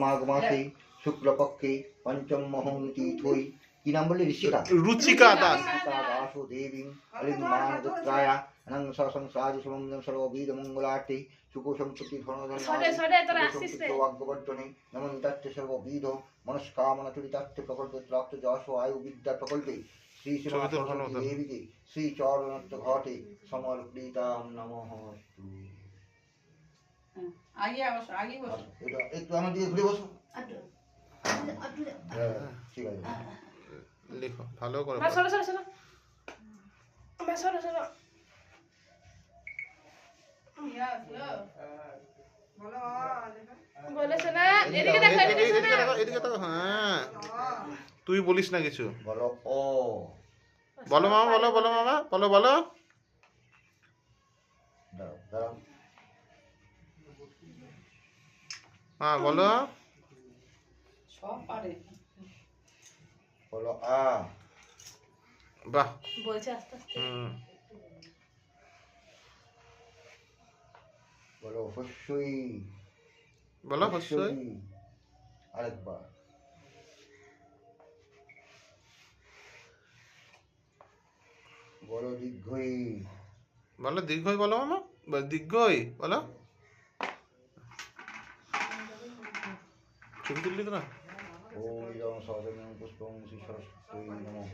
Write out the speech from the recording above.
মাঘ মাসে শুক্লপক্ষে পঞ্চম মহং তিথৈ। কি নাম বললি? ঋষিকা রুচিকা দাস। দাসো দেবী অলিম্বান গোত্রায়া অনং সংসারি সমঙ্গম সর্ববিদ মঙ্গলার্থে সুখ সম্পত্তি ধনধান্যবর্ধনে নমন তত্ত্ব সর্ববিধ মনস্কামনা চরিতার্থে প্রকল্পে প্রাপ্ত যশ আয়ু বিদ্যা প্রকল্পে শ্রী সরস্বতী দেবীকে শ্রী চরণত্ব ঘটে সমর্পিতাম নমঃ। একটু আমার দিকে ঘুরে বসো। ঠিক আছে, লেখো ভালো করে। হ্যাঁ, তুই বলিস না কিছু। বলো ও। বলো মামা, বলো বলো মামা, বলো বলো। দাঁড়াও হ্যাঁ বলো। সব পারে। বলো আ। বাহ, বলছে আস্তে আস্তে। বলো হস্যই। বলো হস্যই। আরেকবার বলো দীর্ঘই। বলো দীর্ঘই, বলো মামা, দীর্ঘই বলো। ছবি তুললি তো না? ওম ইদং সরস্বতী পুষ্পং শ্রী সরস্বতী নমঃ।